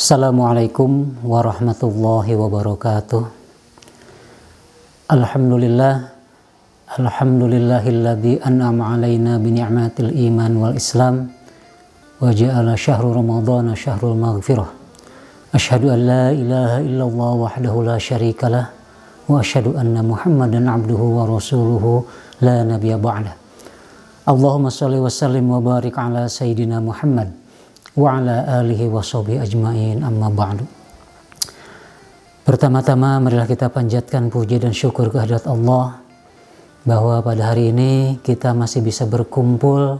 Assalamualaikum warahmatullahi wabarakatuh. Alhamdulillahilladzi an'ama alaina bi ni'matil iman wal islam wa ja'ala syahru ramadhana syahrul maghfirah. Asyhadu an la ilaha illallah wahdahu la syarikalah wa asyhadu anna Muhammadan abduhu wa rasuluhu la nabiyya ba'dah. Allahumma shalli wa sallim wa barik ala sayyidina Muhammad wa ala alihi wa sahbihi ajma'in, amma ba'du. Pertama-tama marilah kita panjatkan puji dan syukur kehadirat Allah bahwa pada hari ini kita masih bisa berkumpul,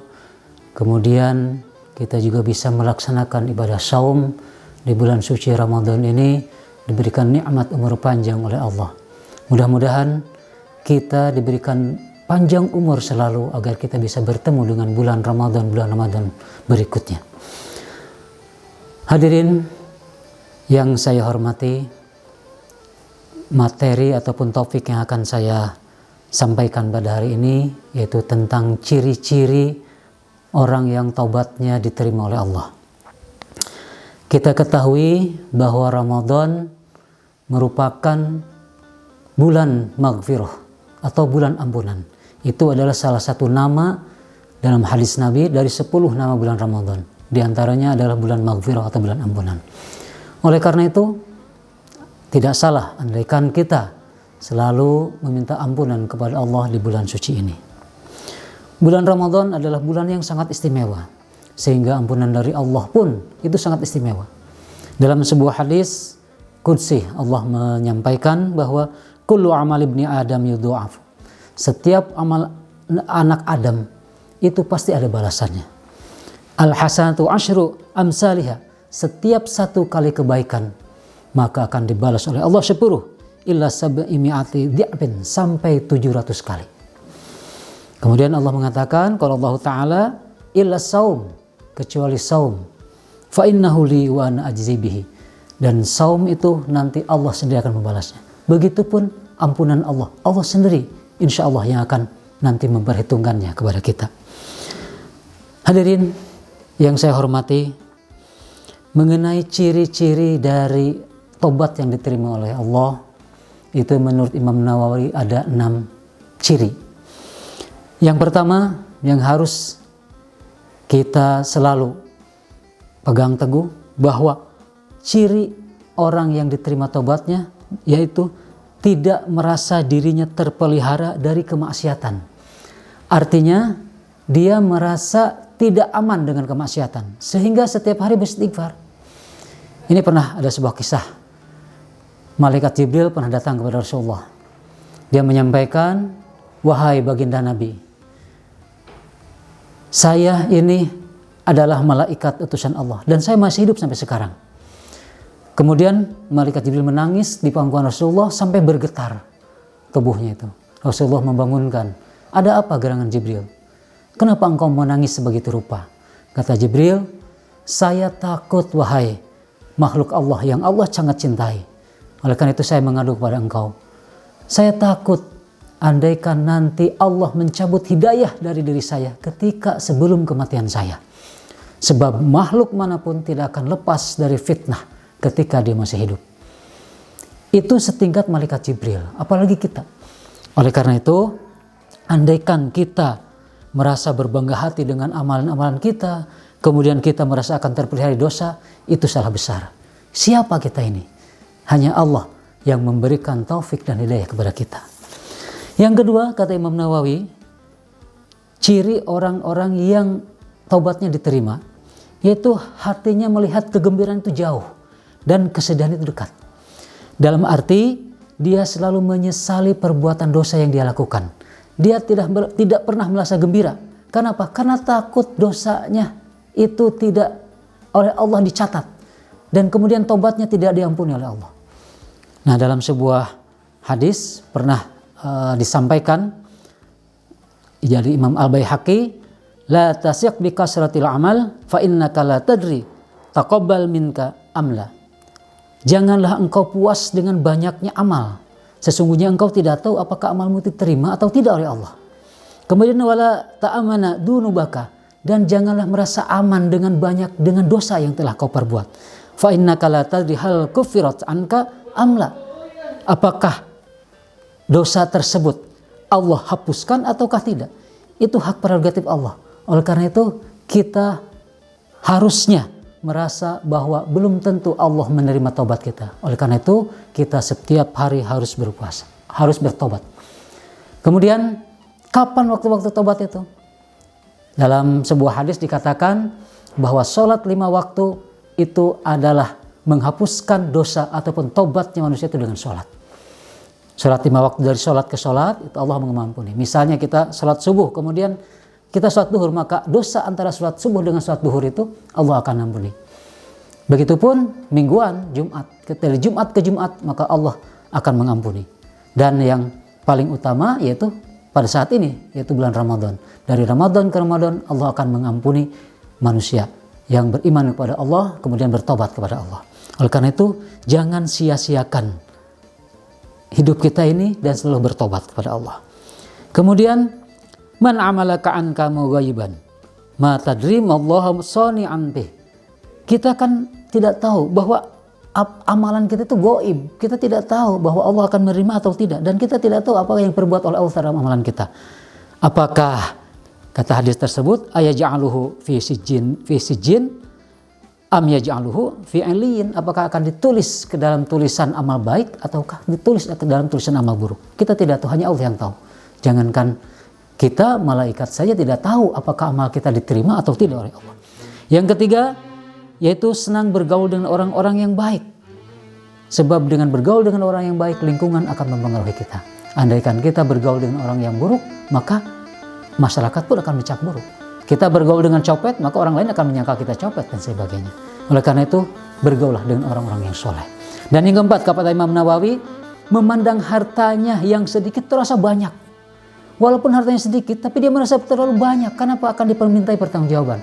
kemudian kita juga bisa melaksanakan ibadah saum di bulan suci Ramadan ini, diberikan nikmat umur panjang oleh Allah. Mudah-mudahan kita diberikan panjang umur selalu agar kita bisa bertemu dengan bulan Ramadan berikutnya. Hadirin yang saya hormati, materi ataupun topik yang akan saya sampaikan pada hari ini yaitu tentang ciri-ciri orang yang taubatnya diterima oleh Allah. Kita ketahui bahwa Ramadan merupakan bulan maghfirah atau bulan ampunan. Itu adalah salah satu nama dalam hadis Nabi dari 10 nama bulan Ramadan. Di antaranya adalah bulan maghfirah atau bulan ampunan. Oleh karena itu, tidak salah andaikan kita selalu meminta ampunan kepada Allah di bulan suci ini. Bulan Ramadan adalah bulan yang sangat istimewa, sehingga ampunan dari Allah pun itu sangat istimewa. Dalam sebuah hadis qudsi, Allah menyampaikan bahwa kullu amal ibni Adam yudha'af. Setiap amal anak Adam itu pasti ada balasannya. Al-hasanatu asyru amsalihha. Setiap satu kali kebaikan maka akan dibalas oleh Allah 10 illa sab'imi'ati di'bin, sampai 700 kali. Kemudian Allah mengatakan, kalau Allah Ta'ala illa saum, kecuali saum, fa innahu li wa ana ajzi bihi. Dan saum itu nanti Allah sendiri akan membalasnya. Begitupun ampunan Allah, Allah sendiri insya Allah yang akan nanti memperhitungkannya kepada kita. Hadirin yang saya hormati, mengenai ciri-ciri dari tobat yang diterima oleh Allah, itu menurut Imam Nawawi ada 6 ciri. Yang pertama yang harus kita selalu pegang teguh, bahwa ciri orang yang diterima tobatnya yaitu tidak merasa dirinya terpelihara dari kemaksiatan. Artinya dia merasa tidak aman dengan kemaksiatan, sehingga setiap hari beristighfar. Ini pernah ada sebuah kisah. Malaikat Jibril pernah datang kepada Rasulullah. Dia menyampaikan, wahai baginda Nabi, saya ini adalah malaikat utusan Allah dan saya masih hidup sampai sekarang. Kemudian malaikat Jibril menangis di pangkuan Rasulullah sampai bergetar tubuhnya itu. Rasulullah membangunkan, ada apa gerangan Jibril? Kenapa engkau menangis sebegitu rupa? Kata Jibril, saya takut wahai makhluk Allah yang Allah sangat cintai. Oleh karena itu saya mengadu kepada engkau. Saya takut andaikan nanti Allah mencabut hidayah dari diri saya ketika sebelum kematian saya. Sebab makhluk manapun tidak akan lepas dari fitnah ketika dia masih hidup. Itu setingkat malaikat Jibril, apalagi kita. Oleh karena itu, andaikan kita merasa berbangga hati dengan amalan-amalan kita, kemudian kita merasa akan terpelihara dosa, itu salah besar. Siapa kita ini? Hanya Allah yang memberikan taufik dan hidayah kepada kita. Yang kedua, kata Imam Nawawi, ciri orang-orang yang taubatnya diterima, yaitu hatinya melihat kegembiraan itu jauh dan kesedihan itu dekat. Dalam arti, dia selalu menyesali perbuatan dosa yang dia lakukan. Dia tidak pernah merasa gembira. Kenapa? Karena takut dosanya itu tidak oleh Allah dicatat. Dan kemudian tobatnya tidak diampuni oleh Allah. Nah, dalam sebuah hadis pernah disampaikan dari Imam Al-Baihaqi, la tasyiq bi kasratil amal fa innaka la tadri taqabbal minka amla. Janganlah engkau puas dengan banyaknya amal. Sesungguhnya engkau tidak tahu apakah amalmu diterima atau tidak oleh Allah. Kemudian wala ta'amana dunubaka, dan janganlah merasa aman dengan dosa yang telah kau perbuat. Fa innaka la tadri hal kufirat anka amla. Apakah dosa tersebut Allah hapuskan ataukah tidak? Itu hak prerogatif Allah. Oleh karena itu kita harusnya merasa bahwa belum tentu Allah menerima taubat kita. Oleh karena itu kita setiap hari harus berpuasa, harus bertobat. Kemudian kapan waktu-waktu tobat itu? Dalam sebuah hadis dikatakan bahwa sholat 5 waktu itu adalah menghapuskan dosa ataupun tobatnya manusia itu dengan sholat. Sholat 5 waktu, dari sholat ke sholat itu Allah mengampuni. Misalnya kita sholat subuh kemudian kita sholat duhur, maka dosa antara sholat subuh dengan sholat duhur itu Allah akan ampuni. Begitupun mingguan, Jumat, dari Jumat ke Jumat, maka Allah akan mengampuni. Dan yang paling utama yaitu pada saat ini, yaitu bulan Ramadan. Dari Ramadan ke Ramadan Allah akan mengampuni manusia yang beriman kepada Allah kemudian bertobat kepada Allah. Oleh karena itu jangan sia-siakan hidup kita ini dan selalu bertobat kepada Allah. Kemudian man amalaka anka mughayyiban ma tadri mallahu sani'an bih. Kita kan tidak tahu bahwa amalan kita itu gaib. Kita tidak tahu bahwa Allah akan menerima atau tidak, dan kita tidak tahu apa yang diperbuat oleh Allah dalam amalan kita. Apakah kata hadis tersebut ayaj'aluhu fi sijjin am yaj'aluhu fi 'illiyin, apakah akan ditulis ke dalam tulisan amal baik ataukah ditulis ke dalam tulisan amal buruk? Kita tidak tahu, hanya Allah yang tahu. Jangankan kita, malaikat saja tidak tahu apakah amal kita diterima atau tidak oleh Allah. Yang ketiga, yaitu senang bergaul dengan orang-orang yang baik. Sebab dengan bergaul dengan orang yang baik, lingkungan akan mempengaruhi kita. Andaikan kita bergaul dengan orang yang buruk, maka masyarakat pun akan mencap buruk. Kita bergaul dengan copet, maka orang lain akan menyangka kita copet dan sebagainya. Oleh karena itu, bergaulah dengan orang-orang yang soleh. Dan yang keempat, kata Imam Nawawi, memandang hartanya yang sedikit terasa banyak. Walaupun hartanya sedikit, tapi dia merasa terlalu banyak. Kenapa? Akan dipermintai pertanggungjawaban.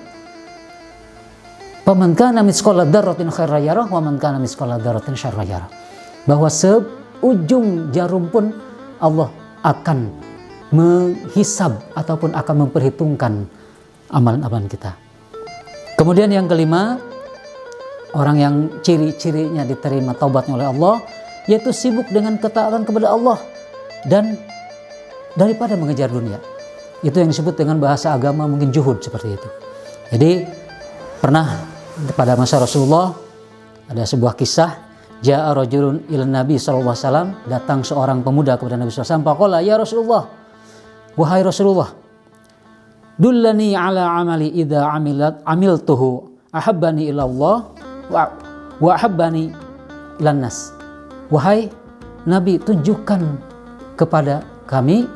Faman kana mithqala dzarratin khairan yarah wa man kana mithqala dzarratin syarran yarah. Bahwa seujung jarum pun Allah akan menghisab ataupun akan memperhitungkan amalan-amalan kita. Kemudian yang kelima, orang yang ciri-cirinya diterima taubatnya oleh Allah, yaitu sibuk dengan ketaatan kepada Allah dan daripada mengejar dunia. Itu yang disebut dengan bahasa agama mungkin juhud, seperti itu. Jadi pernah pada masa Rasulullah ada sebuah kisah, ja'a rajulun ilan Nabi sallallahu alaihi wasallam, datang seorang pemuda kepada Nabi sallallahu alaihi wasallam, faqala ya Rasulullah, wahai Rasulullah, dullani ala amali idza amiltuhu ahabbani ilallah wa ahabbani ilan nas. Wahai Nabi, tunjukkan kepada kami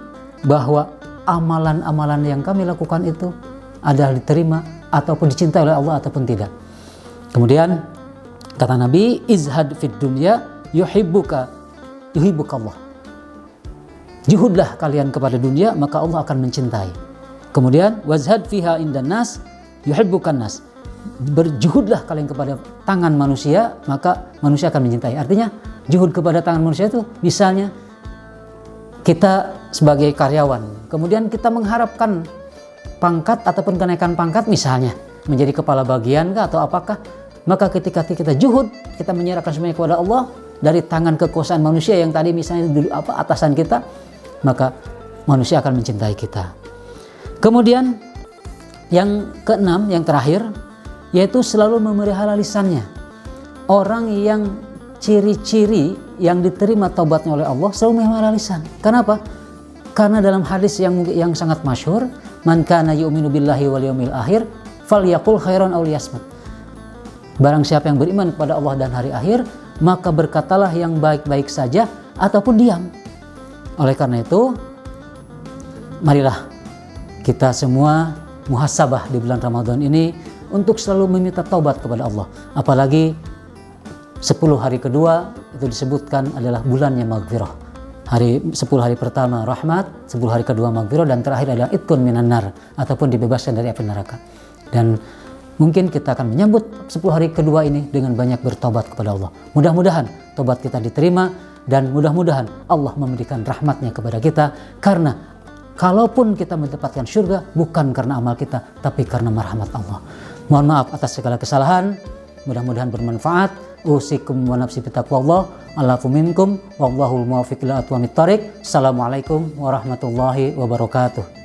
bahwa amalan-amalan yang kami lakukan itu adalah diterima ataupun dicintai oleh Allah ataupun tidak. Kemudian kata Nabi, izhad fid dunya yuhibbuka Allah. Juhudlah kalian kepada dunia, maka Allah akan mencintai. Kemudian wazhad fiha indan nas yuhibbukan nas. Berjuhudlah kalian kepada tangan manusia, maka manusia akan mencintai. Artinya juhud kepada tangan manusia itu misalnya kita sebagai karyawan, kemudian kita mengharapkan pangkat ataupun kenaikan pangkat, misalnya menjadi kepala bagian kah atau apakah, maka ketika kita juhud, kita menyerahkan semuanya kepada Allah dari tangan kekuasaan manusia yang tadi misalnya dulu atasan kita, maka manusia akan mencintai kita. Kemudian yang keenam, yang terakhir, yaitu selalu memelihara lisannya. Orang yang ciri-ciri yang diterima taubatnya oleh Allah selalu memelihara lisan. Kenapa? Karena dalam hadis yang sangat masyhur, man kana yu'minu billahi wal yawmil akhir falyaqul khairan aw liyasmut. Barang siapa yang beriman kepada Allah dan hari akhir, maka berkatalah yang baik-baik saja ataupun diam. Oleh karena itu, marilah kita semua muhasabah di bulan Ramadan ini untuk selalu meminta taubat kepada Allah. Apalagi 10 hari kedua itu disebutkan adalah bulannya maghfirah. 10 hari pertama rahmat, 10 hari kedua maghfirah, dan terakhir adalah itkun minan nar, ataupun dibebaskan dari api neraka. Dan mungkin kita akan menyambut 10 hari kedua ini dengan banyak bertobat kepada Allah. Mudah-mudahan tobat kita diterima, dan mudah-mudahan Allah memberikan rahmatnya kepada kita, karena kalaupun kita mendapatkan surga bukan karena amal kita, tapi karena merhamat Allah. Mohon maaf atas segala kesalahan. mudah-mudahan bermanfaat. Usikum wa nafsi bitaqwallah. Alafu minkum wallahul muwaffiq ila aqwamit thariq. Assalamualaikum warahmatullahi wabarakatuh.